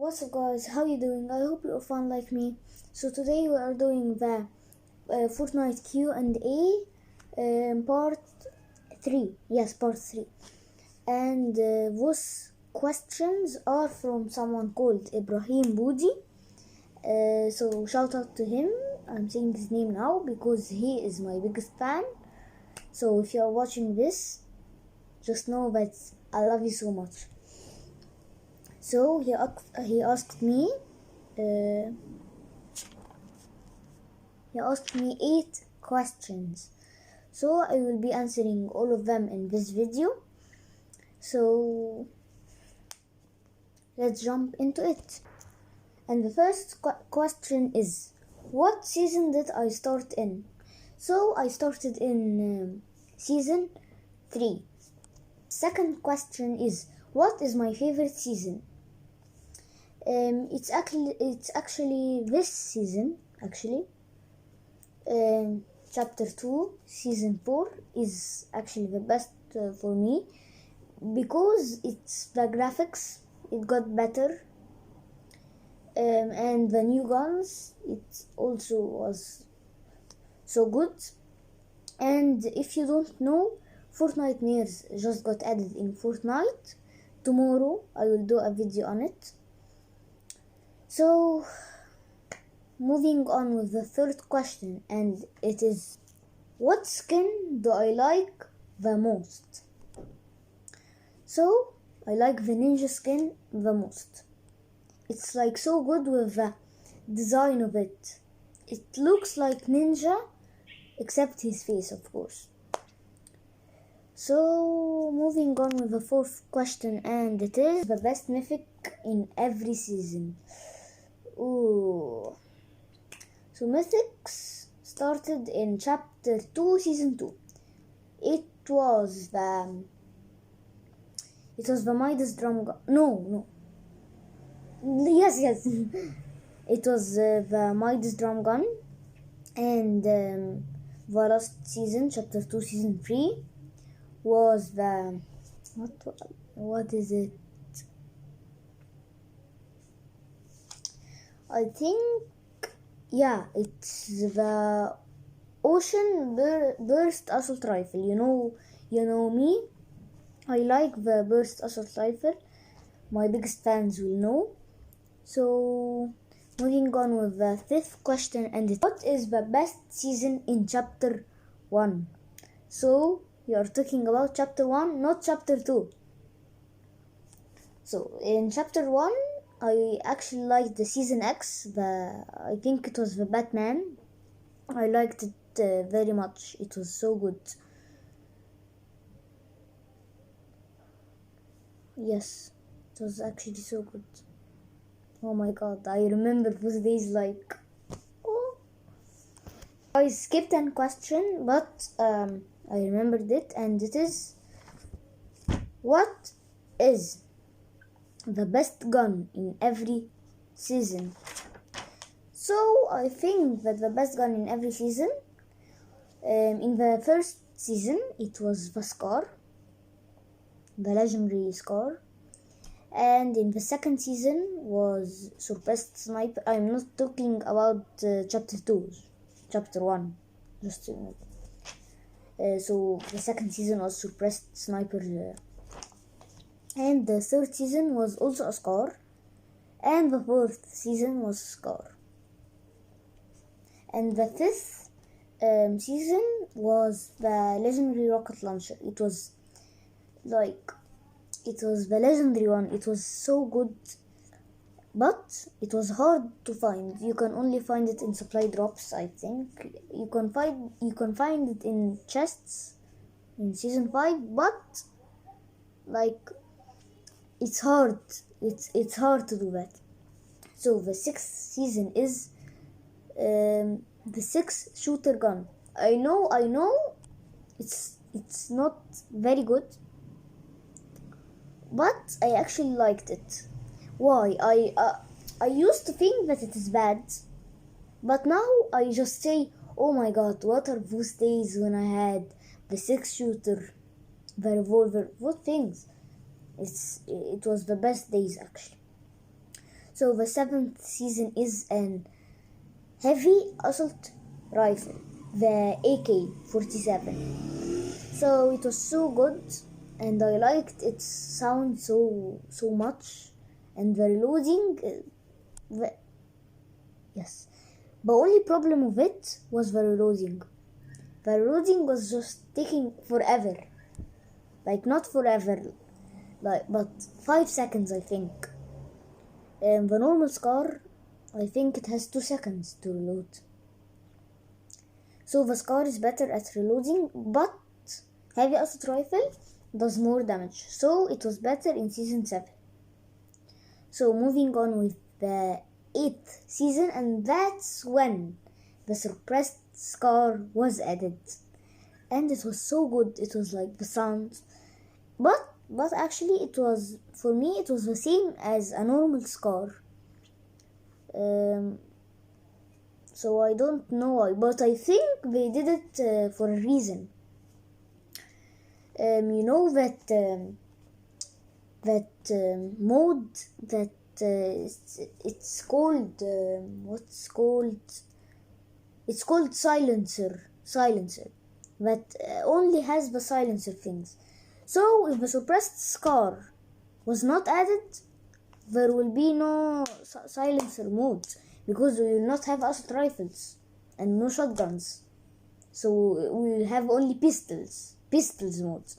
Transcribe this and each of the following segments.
What's up guys, how you doing? I hope you're fun like me. So today we are doing the Fortnite Q&A part 3. Yes, part 3. And those questions are from someone called Ibrahim Boudi. So shout out to him. I'm saying his name now because he is my biggest fan. So if you are watching this, just know that I love you so much. So he asked me 8 questions. So I will be answering all of them in this video. So let's jump into it. And the first question is, what season did I start in? So I started in season 3. Second question is, what is my favorite season? It's actually this season. Chapter 2, season 4 is actually the best for me because it's the graphics. It got better, and the new guns. It also was so good. And if you don't know, Fortnite mirrors just got added in Fortnite. Tomorrow I will do a video on it. So, moving on with the third question, and it is, what skin do I like the most? So, I like the ninja skin the most. It's like so good with the design of it. It looks like ninja, except his face, of course. So, moving on with the fourth question, and it is the best mythic in every season. Ooh. So mythics started in chapter 2, season 2. It was the Midas drum gun. No. Yes. It was the Midas drum gun. And the last season, chapter 2, season 3, was the what is it? I think, yeah, it's the Ocean Burst Assault Rifle. You know me. I like the Burst Assault Rifle. My biggest fans will know. So, moving on with the fifth question, and what is the best season in chapter 1? So, you are talking about chapter 1, not chapter 2. So, in chapter 1, I actually liked the season X. I think it was the Batman. I liked it very much. It was so good. Yes, it was actually so good. Oh my god, I remember those days like... Oh. I skipped a question, but I remembered it, and it is, what is the best gun in every season? So I think that the best gun in every season, in the first season, it was the Scar, the legendary Scar, and in the second season was Suppressed Sniper. I'm not talking about chapter 2, chapter 1, just to know. So the second season was Suppressed Sniper, and the third season was also a Scar, and the fourth season was Scar. And the fifth season was the legendary rocket launcher. It was the legendary one. It was so good, but it was hard to find. You can only find it in supply drops, I think. You can find it in chests in season 5, but it's hard. It's hard to do that. So the sixth season is the 6-shooter gun. I know it's not very good, but I actually liked it. Why? I used to think that it is bad, but now I just say, oh my god, what are those days when I had the 6-shooter, the revolver, what things. It was the best days actually. So the seventh season is an heavy assault rifle, the AK-47. So it was so good, and I liked its sound so much, and the reloading. Yes, the only problem with it was the reloading. The reloading was just taking forever, like not forever, but 5 seconds I think. The normal Scar, I think it has 2 seconds to reload. So the Scar is better at reloading, but heavy assault rifle does more damage. So it was better in season 7. So moving on with the 8th season, and that's when the suppressed Scar was added. And it was so good. It was like the sound. But actually it was, for me, it was the same as a normal Scar. So I don't know why, but I think they did it for a reason. You know that mode that it's called it's called silencer that only has the silencer things. So if the suppressed Scar was not added, there will be no silencer mode, because we will not have assault rifles and no shotguns. So we will have only pistols mode.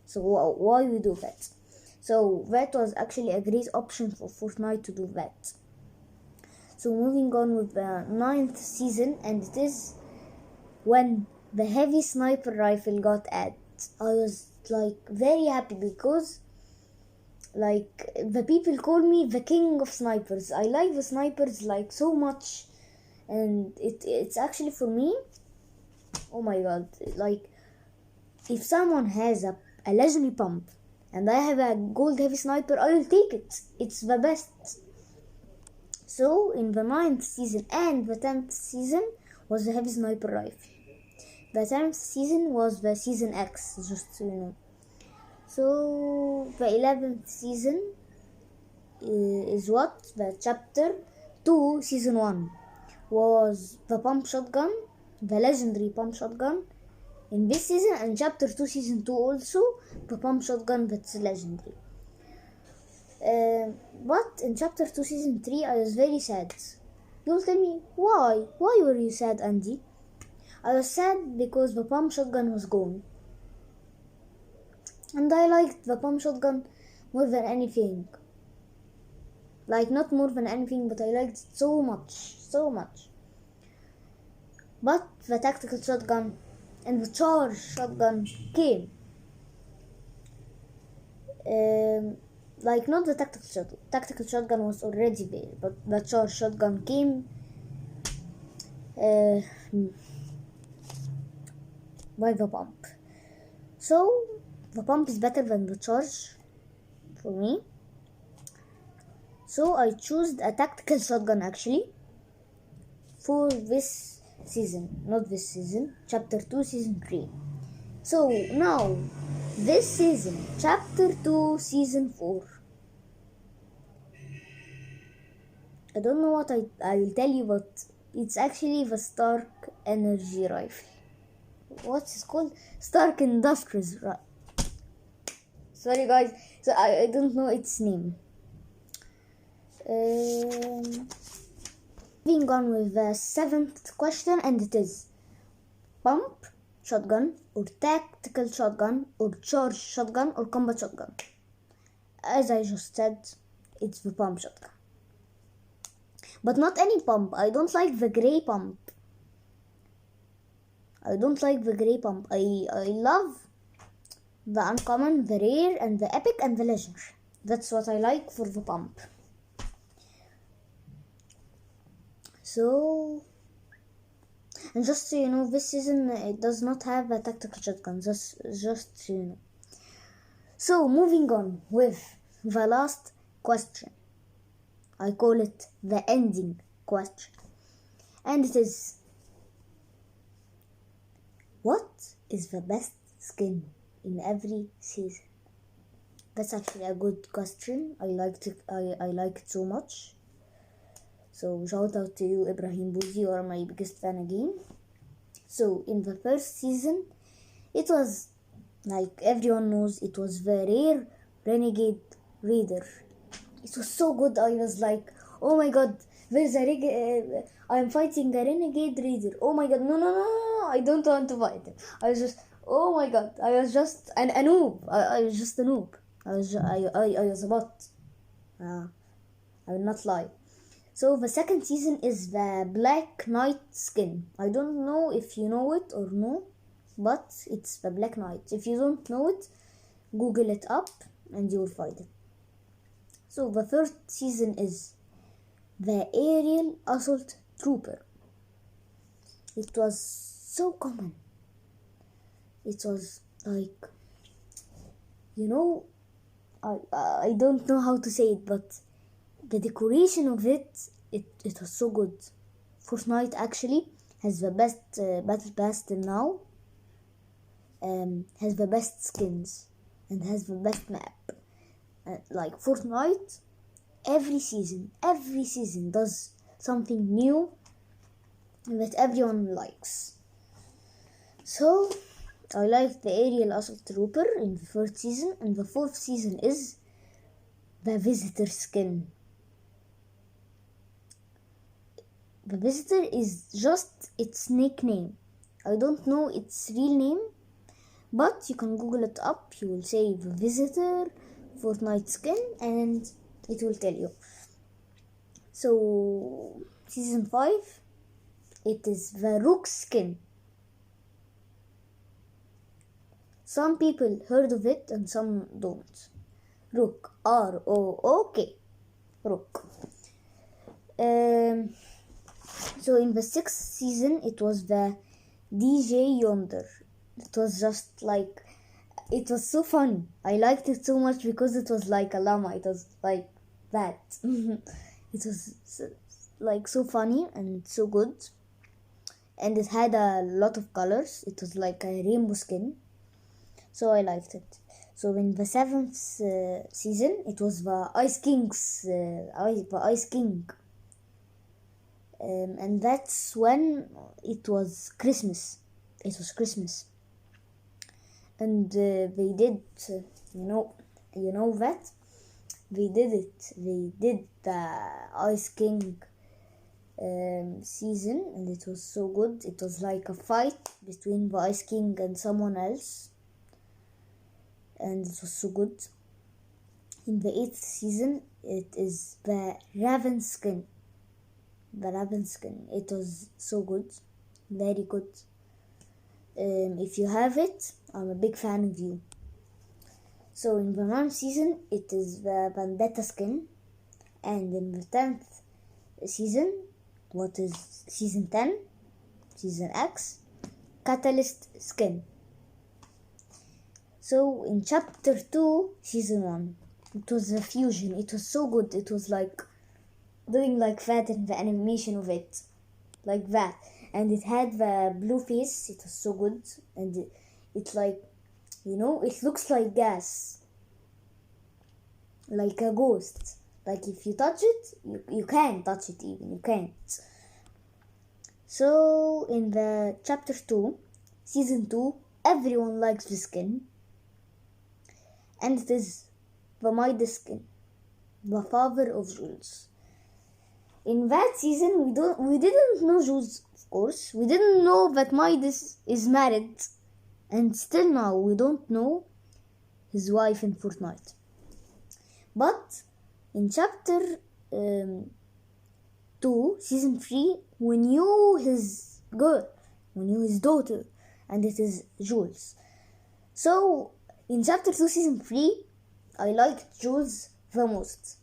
So why we do that? So that was actually a great option for Fortnite to do that. So moving on with the 9th season, and it is when the heavy sniper rifle got added. I was like very happy, because like the people call me the king of snipers. I like the snipers like so much, and it's actually for me, oh my god, like if someone has a legendary pump and I have a gold heavy sniper, I will take it. It's the best. So in the 9th season and the 10th season was the heavy sniper rifle. The 10th season was the season X, just so you know. So the 11th season is what? The chapter 2 season 1 was the pump shotgun, the legendary pump shotgun in this season, and chapter 2 season 2 also the pump shotgun that's legendary. But in chapter 2 season 3 I was very sad. You'll tell me, why were you sad, Andy? I was sad because the pump shotgun was gone, and I liked the pump shotgun more than anything. Like not more than anything, but I liked it so much. But the tactical shotgun and the charge shotgun came. Like not the tactical shotgun was already there, but the charge shotgun came by the pump. So the pump is better than the charge for me. So I chose a tactical shotgun actually for this season, not this season, chapter 2 season 3. So now this season, chapter 2 season 4, I don't know what I will tell you, but it's actually the Stark energy rifle. What's it called? Stark Industries, right? Sorry guys, so I don't know its name. Moving on with the 7th question, and it is pump shotgun or tactical shotgun or charge shotgun or combat shotgun. As I just said, it's the pump shotgun, but not any pump. I don't like the grey pump. I love the uncommon, the rare, and the epic, and the legendary. That's what I like for the pump. So, and just so you know, this season it does not have a tactical shotgun, just so you know. So, moving on with the last question. I call it the ending question. And it is, what is the best skin in every season? That's actually a good question. I like it so much. So shout out to you, Ibrahim Bouzi, you are my biggest fan again. So in the first season, it was like everyone knows, it was the rare renegade raider. It was so good. I was like, oh my god, there's I'm fighting a renegade raider. Oh my god, no, I don't want to fight him. I was just, oh my god, I was just a noob. I was just a noob. I was a bot. I will not lie. So the second season is the Black Knight skin. I don't know if you know it or no, but it's the Black Knight. If you don't know it, Google it up and you will find it. So the third season is the Aerial Assault Trooper. It was so common. It was like, I don't know how to say it, but the decoration of it was so good. Fortnite actually has the best battle pass till now, has the best skins, and has the best map. Like Fortnite, every season does something new that everyone likes. So I like the Aerial Assault Trooper in the third season, and the fourth season is the Visitor skin. The Visitor is just its nickname. I don't know its real name, but you can Google it up. You will say the Visitor Fortnite skin and it will tell you. So season 5, it is the Rook skin. Some people heard of it and some don't. Rook, R-O-O-K, Rook. So in the 6th season, it was the DJ Yonder. It was just like, it was so funny. I liked it so much because it was like a llama. It was like that. It was like so funny and so good. And it had a lot of colors. It was like a rainbow skin. So I liked it. So in the 7th season, it was the Ice King's, the Ice King. And that's when it was Christmas. It was Christmas. And they did, you know that? They did it. They did the Ice King season, and it was so good. It was like a fight between the Ice King and someone else. And it was so good. In the 8th season, it is the Raven skin. The Raven skin. It was so good. Very good. If you have it, I'm a big fan of you. So in the 9th season, it is the Vendetta skin. And in the 10th season, what is season 10? Season X, Catalyst skin. So in chapter 2, season 1, it was a fusion. It was so good. It was like doing like that in the animation of it. Like that. And it had the blue face. It was so good. And it's like, it looks like gas. Like a ghost. Like if you touch it, you can't touch it even. You can't. So in the chapter 2, season 2, everyone likes the skin. And it is the Midas skin, the father of Jules. In that season, we didn't know Jules, of course. We didn't know that Midas is married. And still now, we don't know his wife in Fortnite. But in chapter 2, season 3, we knew his girl. We knew his daughter. And it is Jules. So in chapter 2, season 3, I liked Jules the most.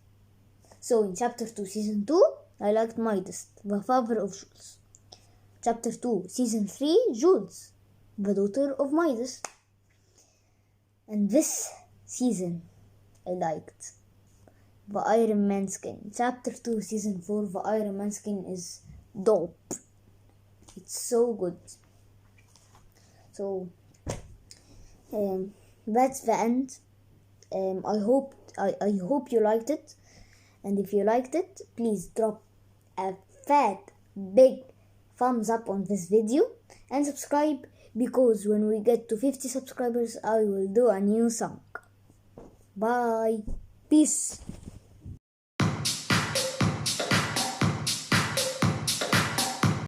So in chapter 2, season 2, I liked Midas, the father of Jules. Chapter 2, season 3, Jules, the daughter of Midas. And this season, I liked the Iron Man skin. Chapter 2, season 4, the Iron Man skin is dope. It's so good. So, that's the end. I hope you liked it. And if you liked it, please drop a fat big thumbs up on this video and subscribe, because when we get to 50 subscribers I will do a new song. Bye. Peace.